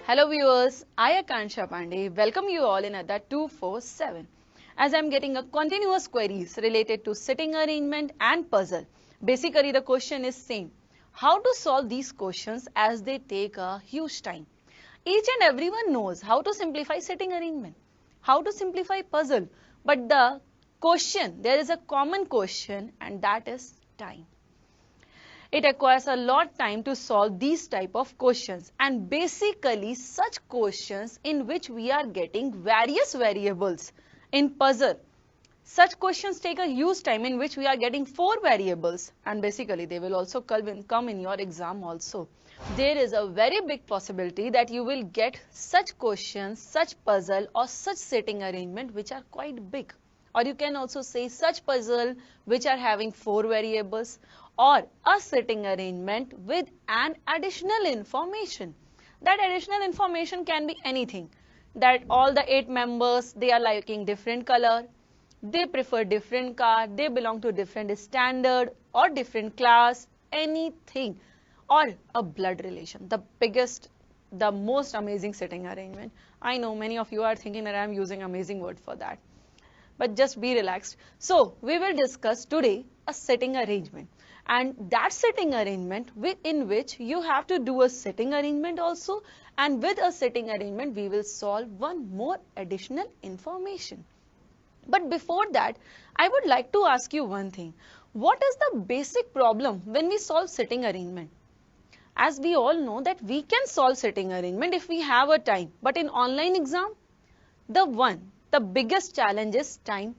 Hello viewers, I Akansha Pandey welcome you all in another 247. As I am getting a continuous queries related to sitting arrangement and puzzle. Basically the question is same. How to solve these questions as they take a huge time. Each and everyone knows how to simplify sitting arrangement, how to simplify puzzle. But the question, there is a common question and that is time. It requires a lot time to solve these type of questions, and basically such questions in which we are getting various variables in puzzle. Such questions take a huge time in which we are getting 4 variables, and basically they will also come in your exam also. There is a very big possibility that you will get such questions, such puzzle or such sitting arrangement which are quite big. Or you can also say such puzzle which are having 4 variables or a sitting arrangement with an additional information. That additional information can be anything. That all the 8 members, they are liking different color, they prefer different car, they belong to different standard or different class, anything. Or a blood relation, the biggest, the most amazing sitting arrangement. I know many of you are thinking that I am using amazing word for that. But just be relaxed. So, we will discuss today a sitting arrangement. And that sitting arrangement in which you have to do a sitting arrangement also, and with a sitting arrangement we will solve one more additional information. But before that, I would like to ask you one thing. What is the basic problem when we solve sitting arrangement? As we all know that we can solve sitting arrangement if we have a time, but in online exam, the biggest challenge is time.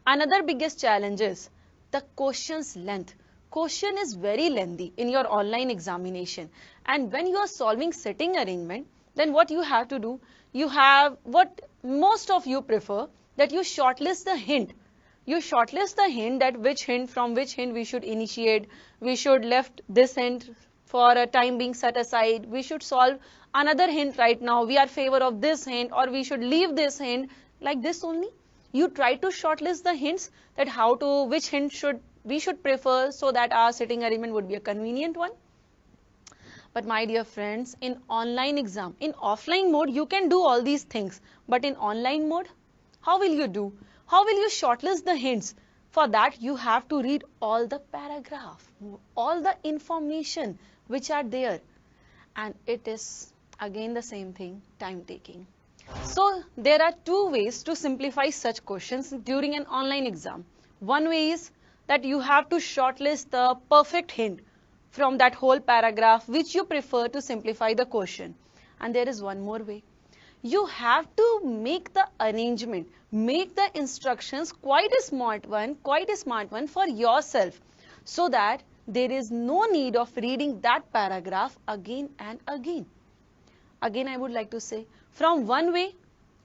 Another biggest challenge is the question's length. Question is very lengthy in your online examination, and when you are solving sitting arrangement, then what you have to do, you have what most of you prefer, that you shortlist the hint. You shortlist the hint, that from which hint we should initiate, we should left this hint for a time being set aside, we should solve another hint right now, we are favor of this hint, or we should leave this hint, like this only. You try to shortlist the hints, that which hint we should prefer so that our sitting arrangement would be a convenient one. But my dear friends, in online exam, in offline mode, you can do all these things. But in online mode, how will you do? How will you shortlist the hints? For that, you have to read all the paragraph, all the information which are there. And it is again the same thing, time taking. So, there are 2 ways to simplify such questions during an online exam. One way is that you have to shortlist the perfect hint from that whole paragraph which you prefer to simplify the question. And there is one more way. You have to make the arrangement, make the instructions quite a smart one for yourself, so that there is no need of reading that paragraph again and again. Again, I would like to say, from one way,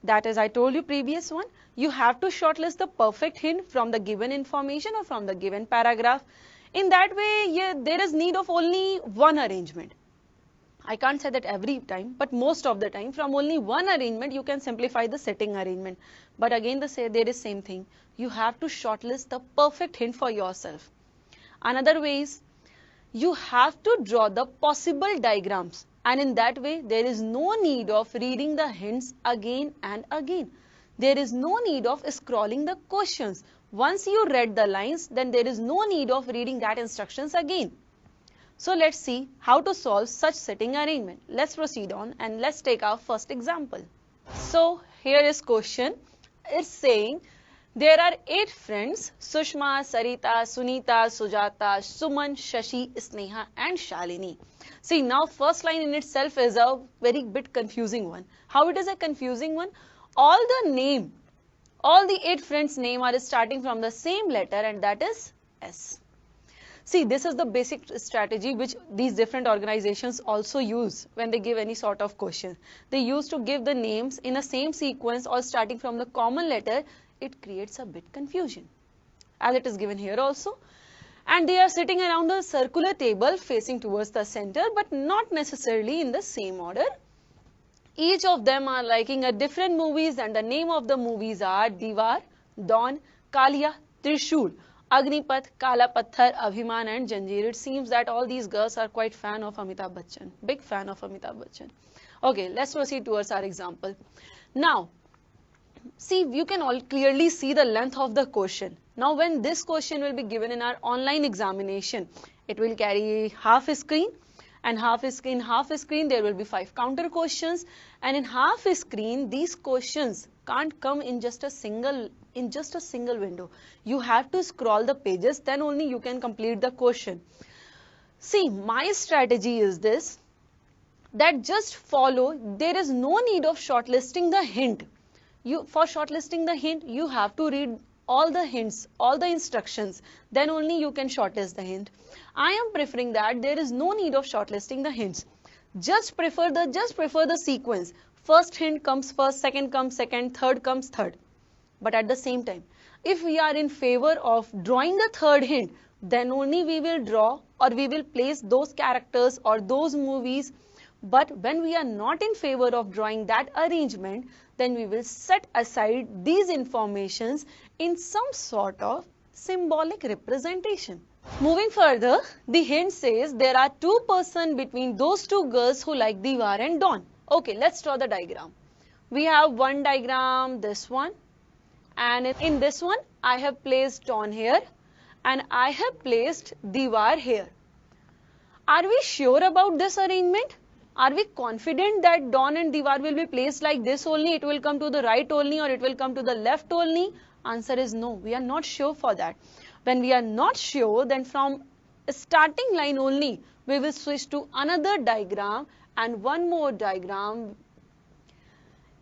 that is I told you previous one, you have to shortlist the perfect hint from the given information or from the given paragraph. In that way, there is need of only one arrangement. I can't say that every time, but most of the time, from only one arrangement, you can simplify the sitting arrangement. But again, there is same thing. You have to shortlist the perfect hint for yourself. Another way is, you have to draw the possible diagrams. And in that way, there is no need of reading the hints again and again. There is no need of scrolling the questions. Once you read the lines, then there is no need of reading that instructions again. So let's see how to solve such sitting arrangement. Let's proceed on and let's take our first example. So here is question. It's saying there are 8 friends, Sushma, Sarita, Sunita, Sujata, Suman, Shashi, Sneha and Shalini. See, now first line in itself is a very bit confusing one. How it is a confusing one? All the 8 friends' name are starting from the same letter, and that is S. See, this is the basic strategy which these different organizations also use when they give any sort of question. They used to give the names in a same sequence or starting from the common letter. It creates a bit confusion, as it is given here also. And they are sitting around a circular table facing towards the center, but not necessarily in the same order. Each of them are liking a different movies, and the name of the movies are Diwar, Dawn, Kalia, Trishul, Agnipath, Kala Patthar, Abhiman and Janjeer. It seems that all these girls are quite fan of Amitabh Bachchan, big fan of Amitabh Bachchan. Okay, let's proceed towards our example. Now, see, you can all clearly see the length of the question. Now, when this question will be given in our online examination, it will carry half a screen, and half a screen, there will be 5 counter questions, and in half a screen, these questions can't come in just a single window. You have to scroll the pages, then only you can complete the question. See, my strategy is this, that just follow, there is no need of shortlisting the hint. For shortlisting the hint, you have to read all the hints, all the instructions, then only you can shortlist the hint. I am preferring that there is no need of shortlisting the hints. Just prefer the sequence. First hint comes first, second comes second, third comes third. But at the same time, if we are in favor of drawing the third hint, then only we will draw or we will place those characters or those movies. But when we are not in favor of drawing that arrangement, then we will set aside these informations in some sort of symbolic representation. Moving further, the hint says there are 2 persons between those 2 girls who like Diwar and Dawn. Okay, let's draw the diagram. We have one diagram, this one, and in this one I have placed Dawn here and I have placed Diwar here. Are we sure about this arrangement? Are we confident that Dawn and Diwar will be placed like this only, it will come to the right only or it will come to the left only? Answer is no, we are not sure for that. When we are not sure, then from a starting line only, we will switch to another diagram and one more diagram.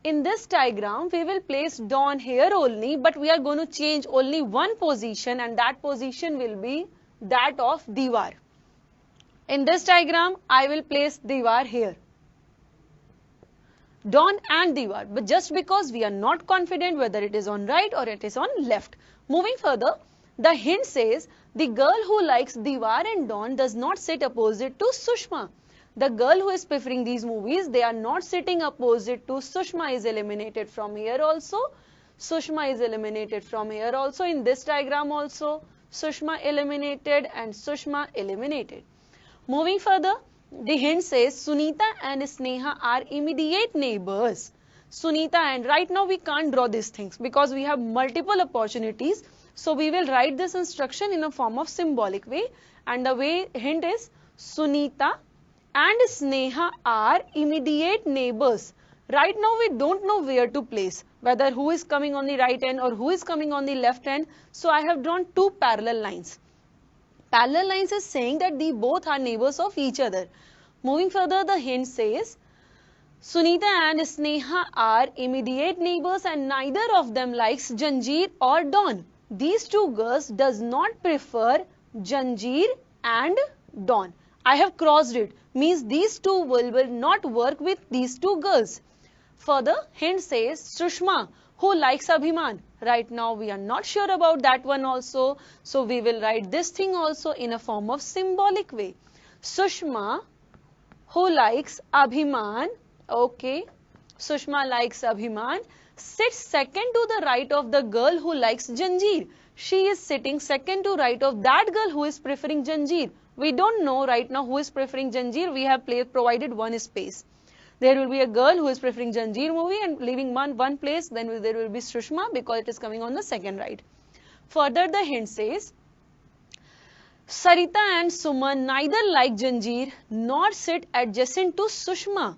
In this diagram, we will place Dawn here only, but we are going to change only one position and that position will be that of Diwar. In this diagram, I will place Diwar here. Dawn and Diwar, but just because we are not confident whether it is on right or it is on left. Moving further, the hint says the girl who likes Diwar and Dawn does not sit opposite to Sushma. The girl who is preferring these movies, they are not sitting opposite to Sushma, is eliminated from here also. Sushma is eliminated from here also. In this diagram also, Sushma eliminated and Sushma eliminated. Moving further, the hint says Sunita and Sneha are immediate neighbors. Sunita and, right now we can't draw these things because we have multiple opportunities. So we will write this instruction in a form of symbolic way, and the way hint is Sunita and Sneha are immediate neighbors. Right now we don't know where to place, whether who is coming on the right end or who is coming on the left end. So I have drawn 2 parallel lines. Parallel lines is saying that they both are neighbors of each other. Moving further, the hint says Sunita and Sneha are immediate neighbors and neither of them likes Janjeer or Dawn. These 2 girls does not prefer Janjeer and Dawn. I have crossed it, means these 2 will not work with these 2 girls. Further, hint says Sushma, who likes Abhiman. Right now we are not sure about that one also. So we will write this thing also in a form of symbolic way. Sushma, who likes Abhiman, okay, Sushma likes Abhiman, sits second to the right of the girl who likes Janjeer. She is sitting second to right of that girl who is preferring Janjeer. We don't know right now who is preferring Janjeer. We have provided one space. There will be a girl who is preferring Janjeer movie and leaving one place. Then there will be Sushma because it is coming on the second right. Further, the hint says Sarita and Suman neither like Janjeer nor sit adjacent to Sushma.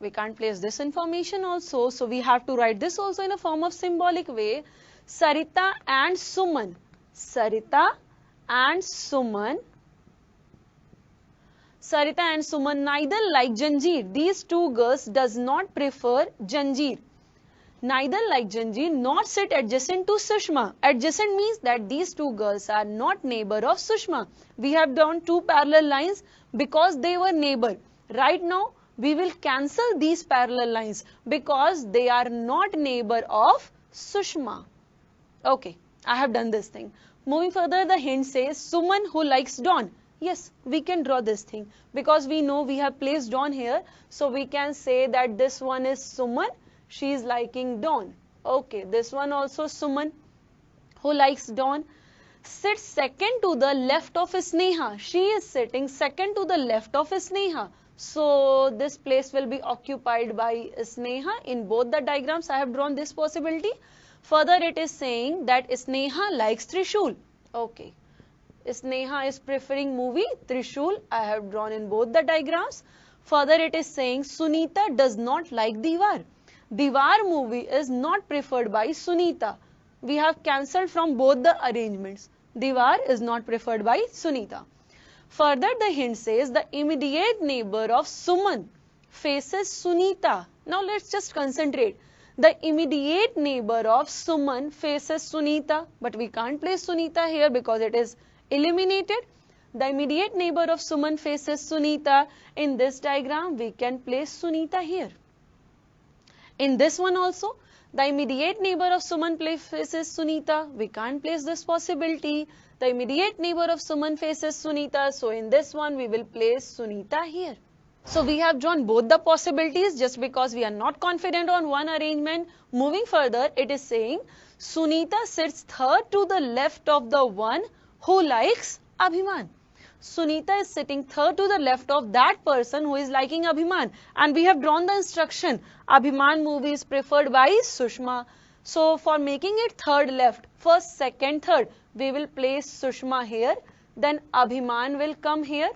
We can't place this information also. So we have to write this also in a form of symbolic way. Sarita and Suman. Sarita and Suman. Sarita and Suman neither like Janjeer. These 2 girls does not prefer Janjeer. Neither like Janjeer nor sit adjacent to Sushma. Adjacent means that these 2 girls are not neighbor of Sushma. We have drawn 2 parallel lines because they were neighbor. Right now we will cancel these parallel lines because they are not neighbor of Sushma. Okay, I have done this thing. Moving further, the hint says Suman who likes Dawn. Yes, we can draw this thing because we know we have placed Dawn here. So we can say that this one is Suman. She is liking Dawn. Okay, this one also Suman who likes Dawn. Sits second to the left of Sneha. She is sitting second to the left of Sneha. So this place will be occupied by Sneha. In both the diagrams I have drawn this possibility. Further it is saying that Sneha likes Trishul. Okay. Sneha is preferring movie Trishul. I have drawn in both the diagrams. Further it is saying Sunita does not like Diwar. Diwar movie is not preferred by Sunita. We have cancelled from both the arrangements. Diwar is not preferred by Sunita. Further the hint says the immediate neighbor of Suman faces Sunita. Now let's just concentrate. The immediate neighbor of Suman faces Sunita, but we can't place Sunita here because it is eliminated. The immediate neighbor of Suman faces Sunita. In this diagram we can place Sunita here. In this one also, the immediate neighbor of Suman faces Sunita. We can't place this possibility. The immediate neighbor of Suman faces Sunita. So in this one we will place Sunita here. So we have drawn both the possibilities just because we are not confident on one arrangement. Moving further, it is saying Sunita sits third to the left of the one who likes Abhiman. Sunita is sitting third to the left of that person who is liking Abhiman. And we have drawn the instruction. Abhiman movie is preferred by Sushma. So for making it third left, first, second, third, we will place Sushma here. Then Abhiman will come here.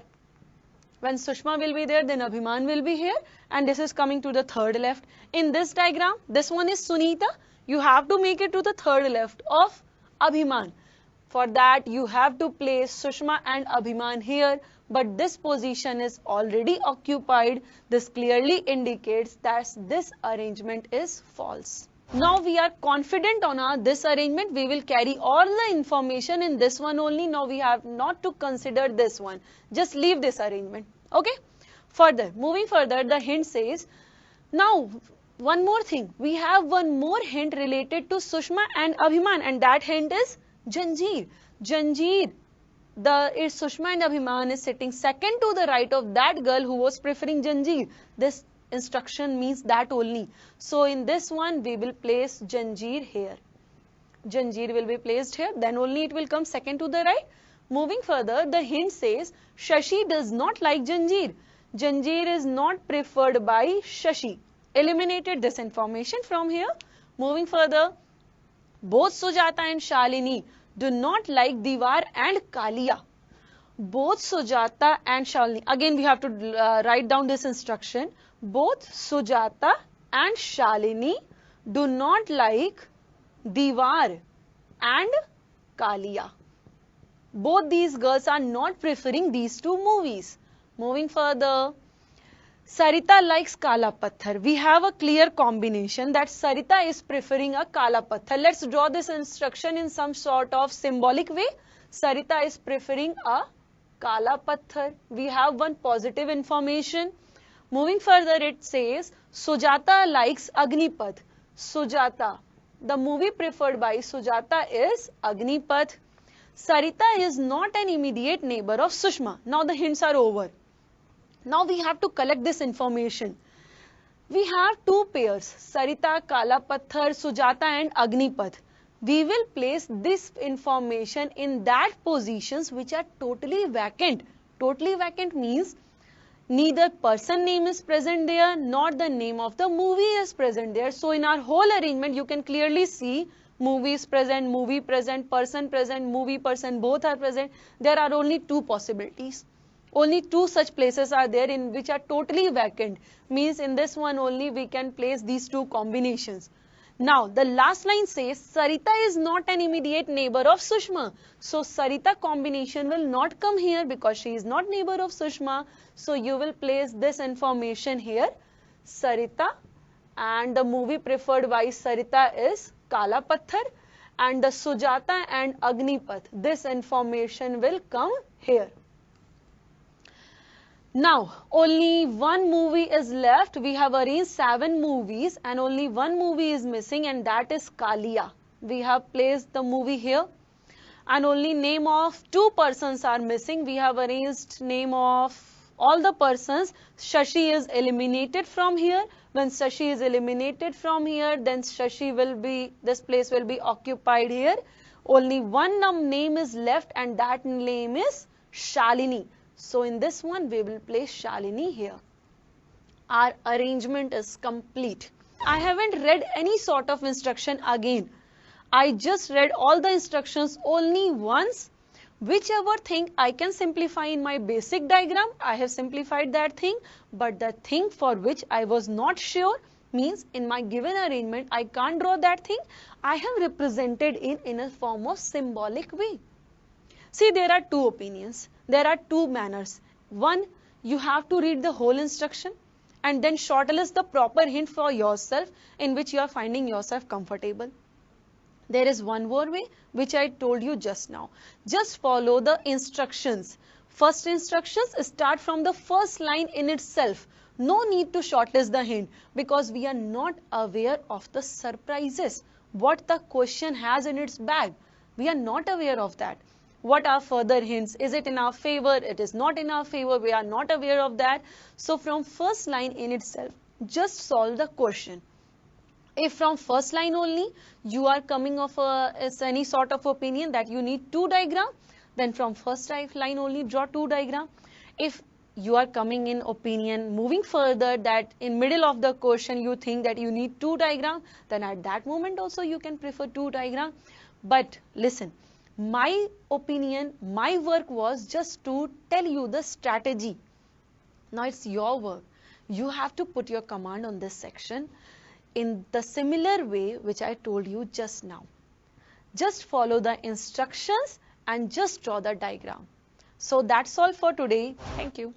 When Sushma will be there, then Abhiman will be here. And this is coming to the third left. In this diagram, this one is Sunita. You have to make it to the third left of Abhiman. For that, you have to place Sushma and Abhiman here. But this position is already occupied. This clearly indicates that this arrangement is false. Now we are confident on this arrangement. We will carry all the information in this one only. Now we have not to consider this one. Just leave this arrangement. Okay. Further, moving further, the hint says, now one more thing. We have one more hint related to Sushma and Abhiman, and that hint is Janjeer. Janjeer. Sushma and Abhiman is sitting second to the right of that girl who was preferring Janjeer. This instruction means that only. So in this one we will place Janjeer here. Janjeer will be placed here. Then only it will come second to the right. Moving further, the hint says Shashi does not like Janjeer. Janjeer is not preferred by Shashi. Eliminated this information from here. Moving further, both Sujata and Shalini do not like Diwar and Kalia. Both Sujata and Shalini. Again we have to write down this instruction. Both Sujata and Shalini do not like Diwar and Kalia. Both these girls are not preferring these two movies. Moving further, Sarita likes Kala Patthar. We have a clear combination that Sarita is preferring a Kala Patthar. Let's draw this instruction in some sort of symbolic way. Sarita is preferring a Kala Patthar. We have one positive information. Moving further, it says Sujata likes Agnipath. Sujata. The movie preferred by Sujata is Agnipath. Sarita is not an immediate neighbor of Sushma. Now the hints are over. Now we have to collect this information. We have two pairs, Sarita, Kala Patthar, Sujata and Agnipath. We will place this information in that positions which are totally vacant. Totally vacant means neither person name is present there nor the name of the movie is present there. So in our whole arrangement you can clearly see movie is present, person, movie, person, both are present. There are only two possibilities. Only two such places are there in which are totally vacant. Means in this one only we can place these two combinations. Now the last line says Sarita is not an immediate neighbor of Sushma. So Sarita combination will not come here because she is not neighbor of Sushma. So you will place this information here, Sarita, and the movie preferred by Sarita is Kala Patthar, and the Sujata and Agnipath. This information will come here. Now, only one movie is left. We have arranged 7 movies and only one movie is missing, and that is Kalia. We have placed the movie here and only name of 2 persons are missing. We have arranged name of all the persons. Shashi is eliminated from here. When Shashi is eliminated from here, then Shashi will be, this place will be occupied here. Only one name is left and that name is Shalini. So in this one we will place Shalini here. Our arrangement is complete. I haven't read any sort of instruction again. I just read all the instructions only once. Whichever thing I can simplify in my basic diagram, I have simplified that thing. But the thing for which I was not sure, means in my given arrangement, I can't draw that thing, I have represented in a form of symbolic way. See, there are two opinions. There are two manners. One, you have to read the whole instruction and then shortlist the proper hint for yourself in which you are finding yourself comfortable. There is one more way which I told you just now. Just follow the instructions. First instructions start from the first line in itself. No need to shortlist the hint because we are not aware of the surprises. What the question has in its bag. We are not aware of that. What are further hints? Is it in our favor? It is not in our favor. We are not aware of that. So from first line in itself, just solve the question. If from first line only you are coming of any sort of opinion that you need two diagram, then from first line only draw two diagram. If you are coming in opinion moving further that in middle of the question you think that you need two diagram, then at that moment also you can prefer two diagram. But listen, my opinion, my work was just to tell you the strategy. Now it's your work. You have to put your command on this section in the similar way which I told you just now. Just follow the instructions and just draw the diagram. So that's all for today. Thank you.